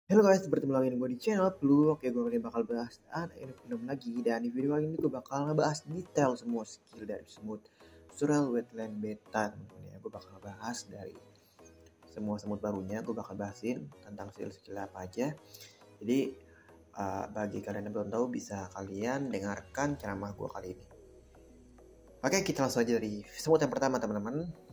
Halo guys, bertemu lagi dengan gue di channel Blue. Oke, gue kali ini bakal bahas film lagi. Dan di video kali ini gue bakal ngebahas detail semua skill dari semut Surreal Wetland Beta, teman-teman ya. Gue bakal bahas dari semua semut barunya. Gue bakal bahasin tentang skill-skill apa aja. Jadi bagi kalian yang belum tahu, bisa kalian dengarkan ceramah gue kali ini. Oke, kita langsung aja dari semut yang pertama, teman-teman.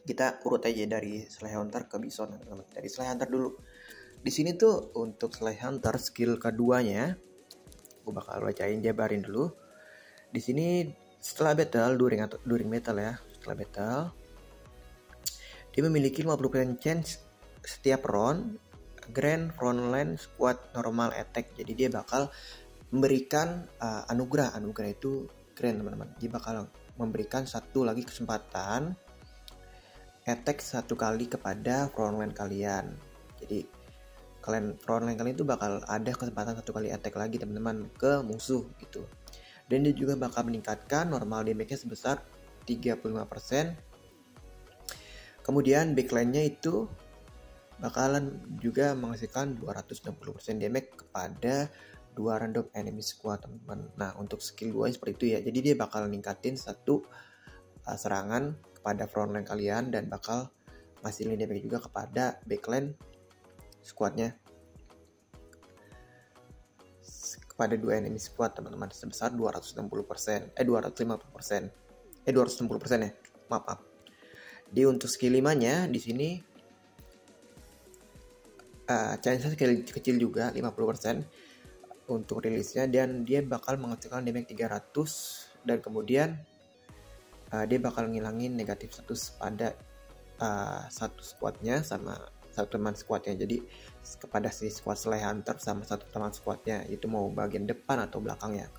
Kita urut aja dari Sly Hunter ke Bison, teman-teman. Dari Sly Hunter dulu. Di sini tuh untuk Sly Hunter skill keduanya, gue bakal bacain, jabarin dulu. Di sini setelah battle during battle ya, setelah battle dia memiliki 50% chance setiap round grand frontline squad normal attack. Jadi dia bakal memberikan anugerah itu grand, teman-teman. Dia bakal memberikan satu lagi kesempatan attack satu kali kepada frontline kalian. Jadi frontline kalian itu bakal ada kesempatan satu kali attack lagi, teman-teman, ke musuh gitu. Dan dia juga bakal meningkatkan normal damage-nya sebesar 35%. Kemudian backline-nya itu bakalan juga menghasilkan 260% damage kepada 2 random enemy squad, teman-teman. Nah, untuk skill 2 seperti itu ya. Jadi dia bakal ningkatin satu serangan kepada frontline kalian dan bakal ngasilin damage juga kepada backline squadnya, kepada 2 enemy squad, teman-teman, sebesar 260%, 250%, 260% ya, maaf. Di untuk skill 5-nya di sini chance kecil juga 50% untuk rilisnya, dan dia bakal menghasilkan damage 300, dan kemudian dia bakal ngilangin negatif status pada satu squadnya sama satu teman squadnya. Jadi kepada si squad Sly Hunter sama satu teman squadnya, itu mau bagian depan atau belakangnya.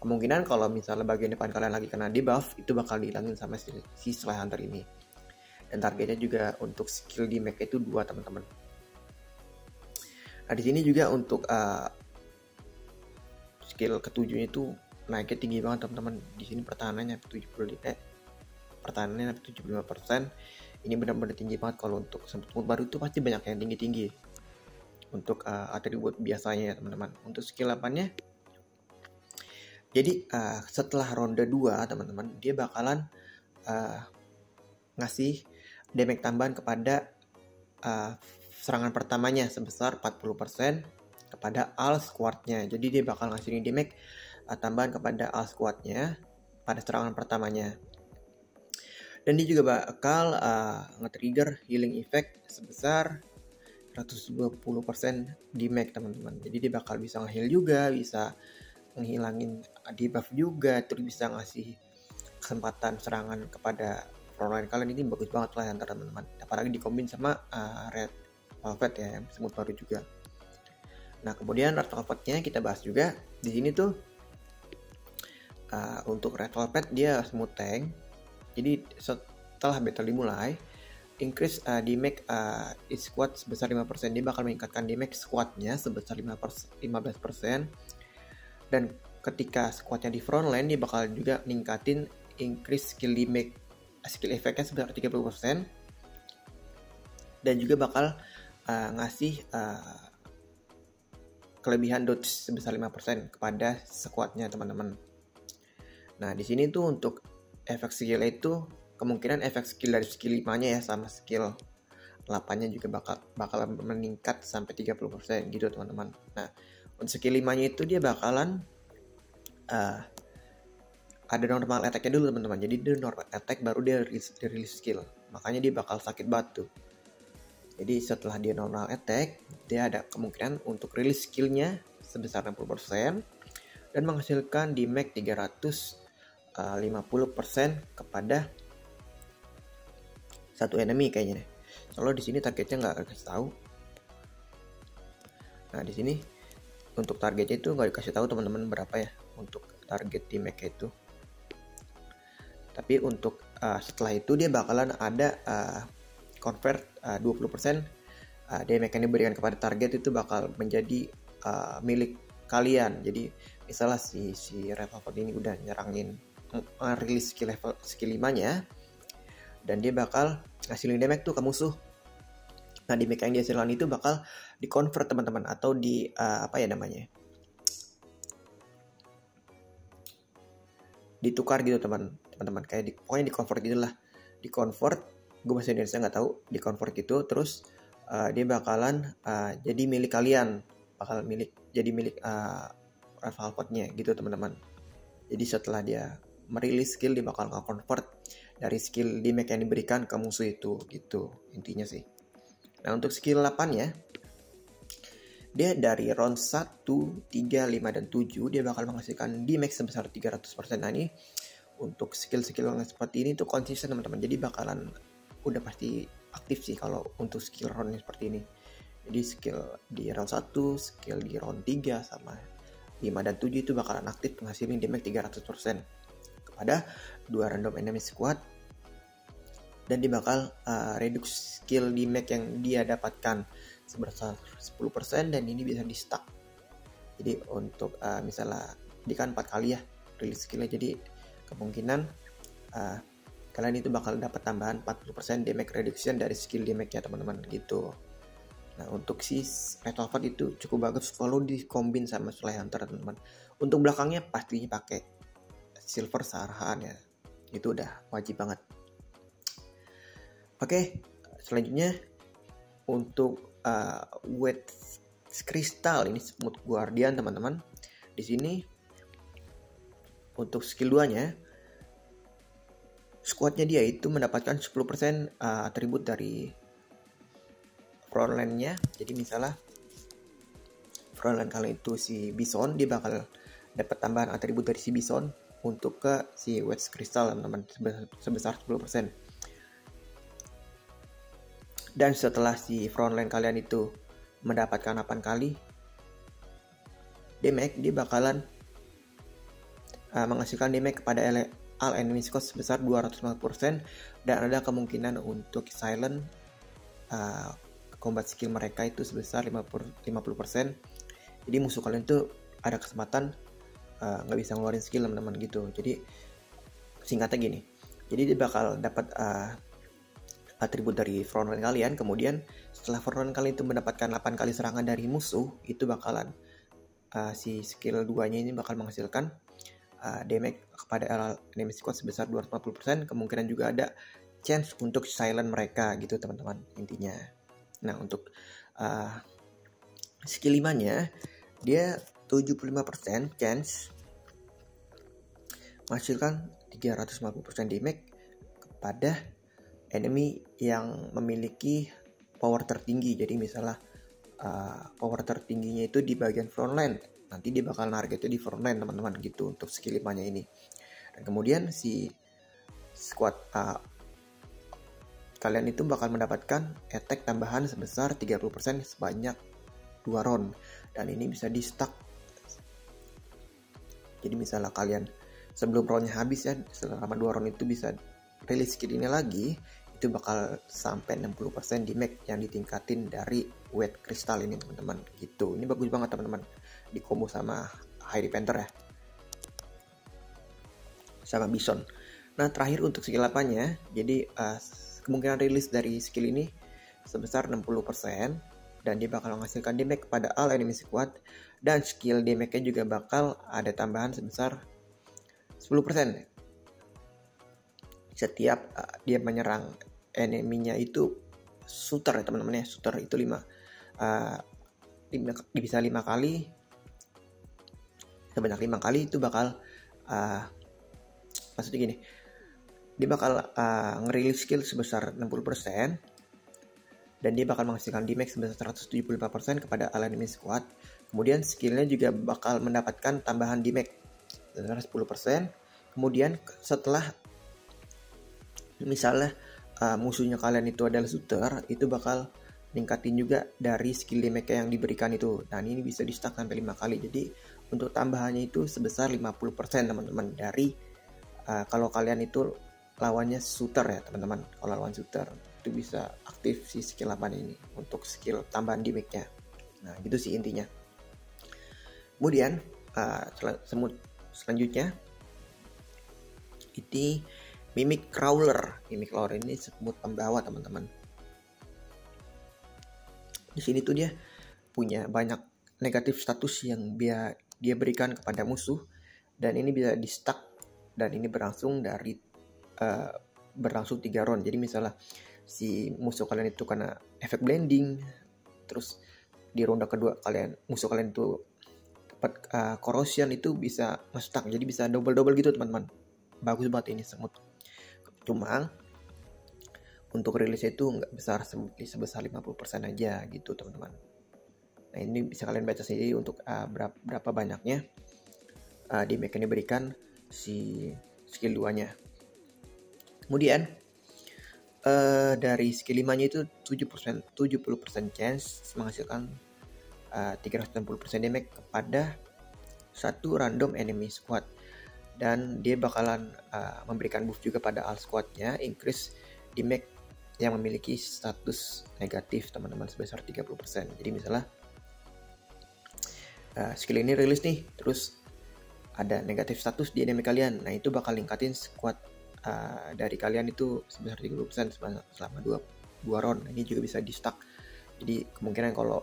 Kemungkinan kalau misalnya bagian depan kalian lagi kena debuff, itu bakal dihilangin sama si Sly Hunter ini. Dan targetnya juga untuk skill di mech itu 2, teman-teman. Nah, di sini juga untuk skill ketujuhnya itu naiknya tinggi banget, teman-teman. Di sini pertahanannya 75%. Ini benar-benar tinggi banget. Kalau untuk semut baru itu pasti banyak yang tinggi-tinggi untuk atribut biasanya ya, teman-teman. Untuk skill 8-nya, jadi setelah ronde 2, teman-teman, dia bakalan ngasih damage tambahan kepada serangan pertamanya sebesar 40% kepada all squadnya. Jadi dia bakal ngasih damage tambahan kepada all squadnya pada serangan pertamanya. Dan dia juga bakal nge-trigger healing effect sebesar 120% damage, teman-teman. Jadi dia bakal bisa nge-heal juga, bisa menghilangin debuff juga, terus bisa ngasih kesempatan serangan kepada frontline kalian. Ini bagus banget lah antara, teman-teman. Apalagi dikombin sama Red Velvet ya, yang semut baru juga. Nah, kemudian Red Velvetnya kita bahas juga. Di sini tuh untuk Red Velvet dia smooth tank. Jadi setelah battle dimulai, increase damage squad sebesar 5%. Dia bakal meningkatkan damage squadnya sebesar 15%. Dan ketika squadnya di frontline, dia bakal juga ningkatin increase skill damage, skill effectnya sebesar 30%. Dan juga bakal ngasih kelebihan dodge sebesar 5% kepada squadnya, teman-teman. Nah, di sini tuh untuk efek skill itu kemungkinan efek skill dari skill 5-nya ya sama skill 8-nya juga bakal meningkat sampai 30% gitu, teman-teman. Nah, untuk skill 5-nya itu dia bakalan ada normal attack-nya dulu, teman-teman. Jadi dia normal attack baru dia release skill. Makanya dia bakal sakit banget tuh. Jadi setelah dia normal attack, dia ada kemungkinan untuk release skillnya sebesar 60% dan menghasilkan damage 350% kepada satu enemy kayaknya deh. Soalnya di sini targetnya nggak dikasih tahu. Nah, di sini untuk targetnya itu nggak dikasih tahu, teman-teman, berapa ya untuk target damage itu. Tapi untuk setelah itu dia bakalan ada convert 20% damage yang diberikan kepada target itu bakal menjadi milik kalian. Jadi misalnya si Red Velvet ini udah nyerangin rilis skill 5-nya, dan dia bakal ngasilin damage tuh ke musuh. Nah, damage yang dihasilkan itu bakal di-convert teman-teman, atau di apa ya namanya, ditukar gitu teman-teman, kayak pokoknya di-convert gitu lah, di-convert, gue bahasa Indonesia nggak tahu, di-convert gitu, terus dia bakalan jadi milik kalian, jadi milik Valve-nya gitu teman-teman. Jadi setelah dia merilis skill, dia bakal nge-convert dari skill damage yang diberikan ke musuh itu gitu intinya sih. Nah, untuk skill 8 ya, dia dari round 1, 3, 5, dan 7 dia bakal menghasilkan damage sebesar 300%. Nah, ini untuk skill-skill yang seperti ini tuh konsisten teman-teman, jadi bakalan udah pasti aktif sih kalau untuk skill round seperti ini. Jadi skill di round 1, skill di round 3, sama 5 dan 7 itu bakalan aktif menghasilkan damage 300% kepada 2 random enemy squad, dan dia bakal reduce skill damage yang dia dapatkan sebesar 10%, dan ini bisa di stack. Jadi untuk misalnya dia kan 4 kali ya rilis skillnya, jadi kemungkinan kalian itu bakal dapat tambahan 40% damage reduction dari skill damage-nya teman-teman gitu. Nah, untuk si Red Velvet itu cukup bagus kalau dikombin sama Slay Hunter teman-teman. Untuk belakangnya pastinya pakai Silver Sarahan ya, itu udah wajib banget. Oke, selanjutnya untuk Wet Crystal, ini Smooth Guardian teman-teman. Di sini untuk skill 2-nya, squadnya dia itu mendapatkan 10% atribut dari frontline-nya. Jadi misalnya frontline kalian itu si Bison, dia bakal dapat tambahan atribut dari si Bison untuk ke si Wet Crystal teman-teman sebesar 10%. Dan setelah si frontline kalian itu mendapatkan 8 kali damage, dia bakalan menghasilkan damage kepada all enemy squad sebesar 250%, dan ada kemungkinan untuk silent combat skill mereka itu sebesar 50%. Jadi musuh kalian tuh ada kesempatan nggak bisa ngeluarin skill teman-teman gitu. Jadi singkatnya gini, jadi dia bakal dapat atribut dari frontline kalian, kemudian setelah frontline kalian itu mendapatkan 8 kali serangan dari musuh, itu bakalan si skill 2-nya ini bakal menghasilkan damage kepada enemy squad sebesar 250%. Kemungkinan juga ada chance untuk silent mereka gitu teman-teman intinya. Nah, untuk skill 5-nya dia 75% chance menghasilkan 350% damage kepada enemy yang memiliki power tertinggi. Jadi misalnya power tertingginya itu di bagian frontline, nanti dia bakal target itu di frontline teman-teman gitu untuk skill 5-nya ini. Dan kemudian si squad kalian itu bakal mendapatkan attack tambahan sebesar 30% sebanyak 2 round, dan ini bisa di stack. Jadi misalnya kalian sebelum roundnya habis ya, selama 2 round itu bisa rilis skill ini lagi, itu bakal sampai 60% damage yang ditingkatin dari Wet Crystal ini teman-teman gitu. Ini bagus banget teman-teman di combo sama Heidi Panther ya, sama Bison. Nah, terakhir untuk skill 8-nya, jadi kemungkinan rilis dari skill ini sebesar 60%, dan dia bakal menghasilkan damage kepada all enemy squad, dan skill damage-nya juga bakal ada tambahan sebesar 10% setiap dia menyerang enemy-nya itu shooter ya teman-teman ya. Shooter itu 5 bisa 5 kali, sebanyak 5 kali itu bakal maksudnya gini, dia bakal ngerilis skill sebesar 60%, dan dia bakal menghasilkan damage sebesar 175% kepada all enemy squad. Kemudian skillnya juga bakal mendapatkan tambahan damage sebesar 10%. Kemudian setelah misalnya musuhnya kalian itu adalah shooter, itu bakal ningkatin juga dari skill damage yang diberikan itu. Dan ini bisa di stack sampai 5 kali. Jadi untuk tambahannya itu sebesar 50% teman-teman dari kalau kalian itu lawannya shooter ya teman-teman. Kalau lawan shooter itu bisa aktif si skill 8 ini untuk skill tambahan damage-nya. Nah, gitu sih intinya. Kemudian selanjutnya ini Mimic Crawler. Mimic Crawler ini semut pembawa teman-teman. Di sini tuh dia punya banyak negatif status yang dia berikan kepada musuh, dan ini bisa di stack, dan ini berlangsung 3 round. Jadi misalnya si musuh kalian itu kena efek blending, terus di ronde kedua musuh kalian itu dapat corrosion, itu bisa nge-stack, jadi bisa double gitu teman-teman. Bagus banget ini semut. Cuma untuk rilisnya itu nggak sebesar 50% aja gitu teman-teman. Nah ini bisa kalian baca sendiri untuk berapa banyaknya damage yang diberikan si skill 2-nya. Kemudian dari skill 5-nya itu 70% chance menghasilkan 360% damage kepada satu random enemy squad, dan dia bakalan memberikan buff juga pada all squadnya, increase damage yang memiliki status negatif teman-teman sebesar 30%. Jadi misalnya skill ini rilis nih, terus ada negatif status di enemy kalian, nah itu bakal ningkatin squad dari kalian itu sebesar 30% selama 2 round. Ini juga bisa di stack, jadi kemungkinan kalau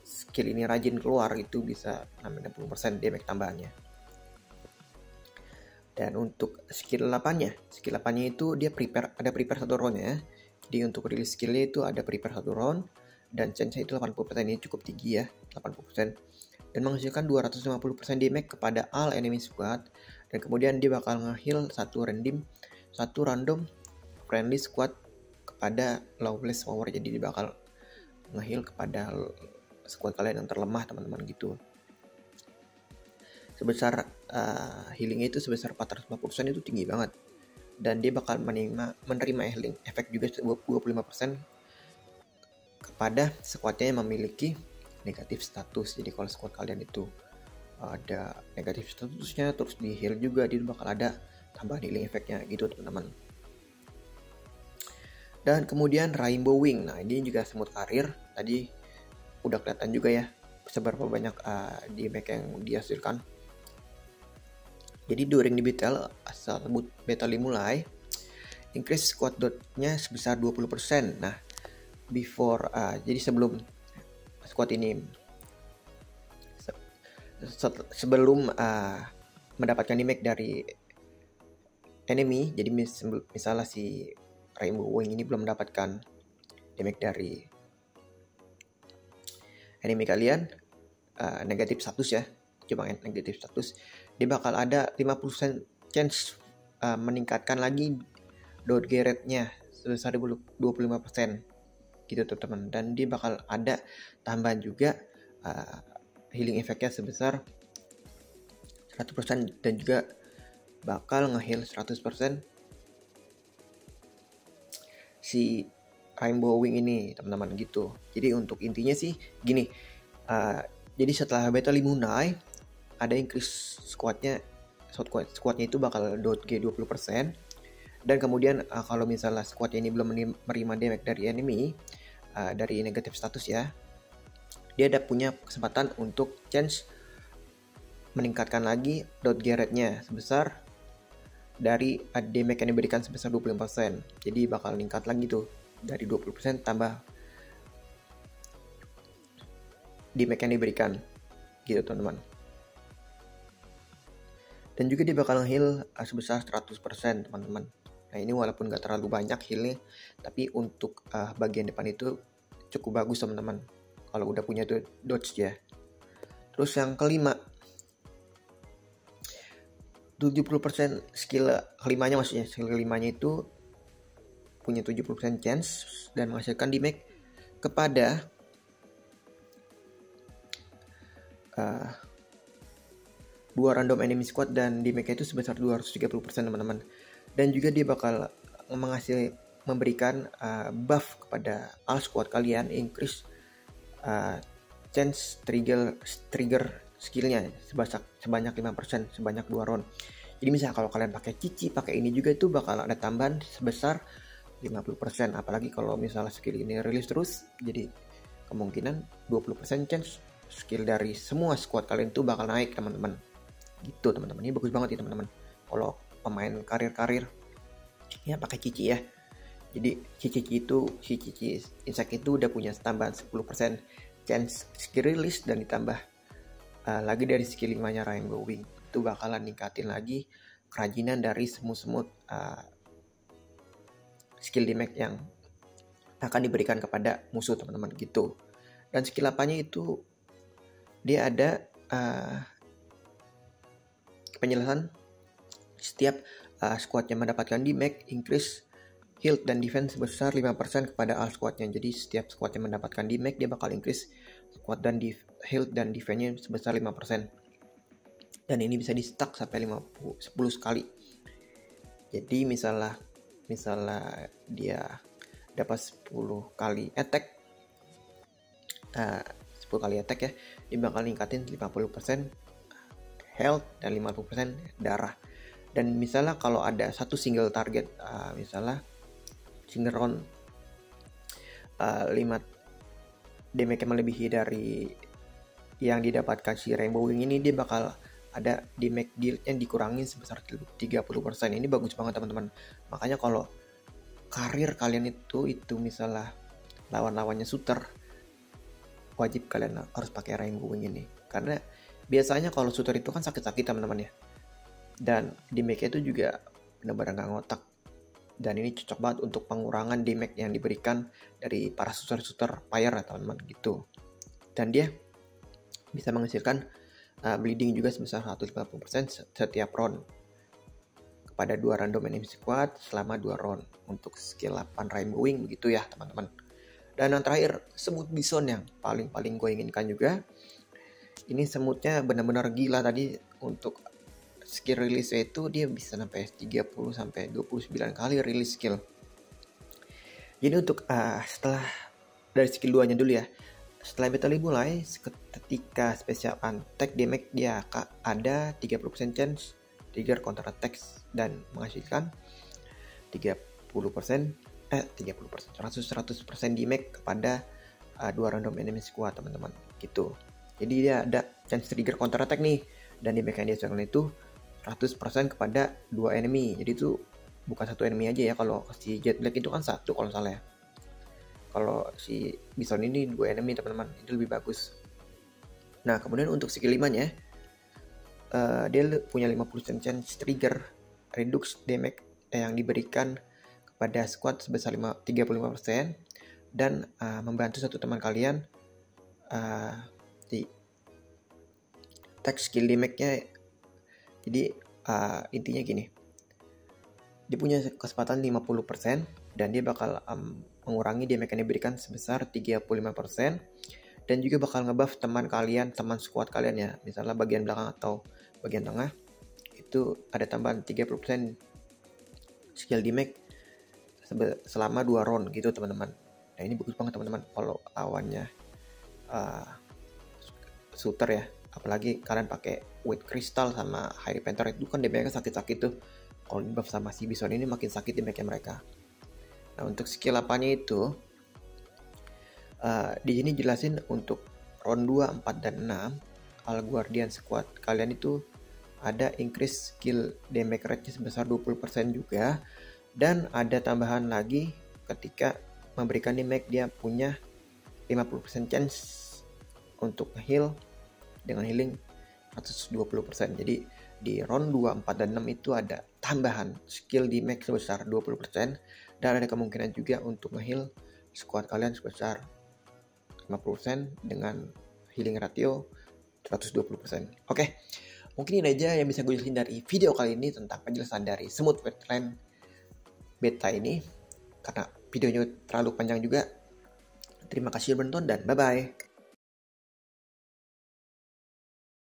skill ini rajin keluar itu bisa 60% damage tambahannya. Dan untuk skill 8-nya itu dia ada prepare 1 round ya. Jadi untuk rilis skillnya itu ada prepare 1 round, dan chance-nya itu 80%, ini cukup tinggi ya, 80%. Dan menghasilkan 250% damage kepada all enemy squad, dan kemudian dia bakal nge-heal satu random friendly squad kepada lowest power. Jadi dia bakal nge-heal kepada squad kalian yang terlemah teman-teman gitu. Sebesar healingnya itu sebesar 450%, itu tinggi banget. Dan dia bakal menerima healing efek juga 25% kepada squadnya yang memiliki negatif status. Jadi kalau squad kalian itu ada negatif statusnya terus di heal juga, dia bakal ada tambahan healing efeknya gitu teman-teman. Dan kemudian Rainbow Wing, nah ini juga semut karir, tadi udah kelihatan juga ya seberapa banyak damage yang dihasilkan. Jadi during di battle, asal battle dimulai, increase squad dot-nya sebesar 20%. Nah, jadi sebelum squad ini sebelum mendapatkan damage dari enemy, jadi misalnya si Rainbow Wing ini belum mendapatkan damage dari enemy kalian, negatif status ya, cuma negatif status, dia bakal ada 50% chance meningkatkan lagi dot rate-nya sebesar 25% gitu teman-teman. Dan dia bakal ada tambahan juga healing efeknya sebesar 100%, dan juga bakal nge-heal 100% si Rainbow Wing ini teman-teman gitu. Jadi untuk intinya sih gini, jadi setelah battle dimulai ada increase squadnya itu bakal .g 20%, dan kemudian kalau misalnya squadnya ini belum menerima damage dari enemy dari negatif status ya, dia ada punya kesempatan untuk chance meningkatkan lagi .g rate-nya sebesar dari damage yang diberikan sebesar 25%. Jadi bakal meningkat lagi tuh dari 20% tambah damage yang diberikan gitu teman-teman. Dan juga dia bakal heal sebesar 100% teman-teman. Nah ini walaupun gak terlalu banyak healnya, tapi untuk bagian depan itu cukup bagus teman-teman kalau udah punya dodge ya. Terus yang kelima, 70% skill kelimanya, maksudnya skill kelimanya itu punya 70% chance dan menghasilkan damage kepada dua random enemy squad, dan damage itu sebesar 230% teman-teman. Dan juga dia bakal memberikan buff kepada all squad kalian, increase chance trigger skillnya sebanyak 5% sebanyak 2 round. Jadi misalnya kalau kalian pakai cici, pakai ini juga itu bakal ada tambahan sebesar 50%. Apalagi kalau misalnya skill ini rilis terus, jadi kemungkinan 20% chance skill dari semua squad kalian itu bakal naik teman-teman. Gitu teman-teman, ini bagus banget ya teman-teman. Kalau pemain karir ya pakai cici ya. Jadi si cici insect itu udah punya tambahan 10% chance skill release, dan ditambah lagi dari skill 5-nya Rainbow Wing. Itu bakalan ningkatin lagi kerajinan dari semut-semut skill damage yang akan diberikan kepada musuh, teman-teman, gitu. Dan skill apanya itu dia ada penjelasan setiap squad yang mendapatkan damage increase health dan defense sebesar 5% kepada all squadnya. Jadi setiap squad yang mendapatkan damage dia bakal increase squad dan health dan defense-nya sebesar 5%. Dan ini bisa di stack sampai 10 sekali. Jadi misalnya dia dapat 10 kali attack, 10 kali attack ya, dia bakal ningkatin 50% health dan 50% darah. Dan misalnya kalau ada satu single target, misalnya single round 5 damage yang melebihi dari yang didapatkan si Rainbow Wing ini, dia bakal ada damage deal-nya dikurangin sebesar 30%. Ini bagus banget, teman-teman. Makanya kalau karir kalian itu misalnya lawan-lawannya shooter, wajib kalian harus pakai Rainbow Wing ini. Karena biasanya kalau shooter itu kan sakit-sakit, teman-teman ya. Dan damage itu juga benar-benar nggak ngotak. Dan ini cocok banget untuk pengurangan damage yang diberikan dari para shooter fire, teman-teman, gitu. Dan dia bisa menghasilkan bleeding juga sebesar 150% setiap round kepada 2 random enemy squad selama 2 round untuk skill 8 Rainbow Wing, begitu ya, teman-teman. Dan yang terakhir, semut bison yang paling gue inginkan juga. Ini semutnya benar-benar gila tadi. Untuk skill release itu dia bisa sampai 30 sampai 29 kali release skill. Jadi untuk setelah dari skill 2-nya dulu ya. Setelah battle mulai, ketika special attack damage dia ada 30% chance trigger counter attack dan menghasilkan 100% damage kepada 2 random enemy squad, teman-teman, gitu. Jadi dia ada chance trigger counter attack nih, dan damage yang dia hasilkan itu 100% kepada 2 enemy. Jadi itu bukan satu enemy aja ya. Kalau si Jet Black itu kan satu kalau salah ya. Kalau si Bison ini 2 enemy, teman-teman. Itu lebih bagus. Nah, kemudian untuk skill 5-nya dia punya 50% chance trigger reduce damage yang diberikan kepada squad sebesar 35% dan membantu satu teman kalian di attack skill damage-nya. Jadi intinya gini, dia punya kesempatan 50% dan dia bakal mengurangi damage yang diberikan sebesar 35%, dan juga bakal ngebuff teman squad kalian ya. Misalnya bagian belakang atau bagian tengah itu ada tambahan 30% skill damage selama 2 round gitu, teman-teman. Nah, ini bagus banget, teman-teman, kalau lawannya shooter ya. Apalagi kalian pakai White Crystal sama High Panther, itu kan damage-nya sakit-sakit tuh. Kalau di buff sama si Bison ini makin sakit damage-nya mereka. Nah, untuk skill apanya itu di sini jelasin untuk round 2, 4, dan 6 All Guardian Squad kalian itu ada increase skill damage rate-nya sebesar 20% juga, dan ada tambahan lagi ketika memberikan damage dia punya 50% chance untuk heal dengan healing 120%. Jadi di round 2, 4, dan 6 itu ada tambahan skill damage sebesar 20%, dan ada kemungkinan juga untuk nge-heal squad kalian sebesar 50% dengan healing ratio 120%. Oke, mungkin ini aja yang bisa gue jelasin dari video kali ini tentang penjelasan dari Smooth Wetland beta ini, karena videonya terlalu panjang juga. Terima kasih sudah menonton dan bye-bye.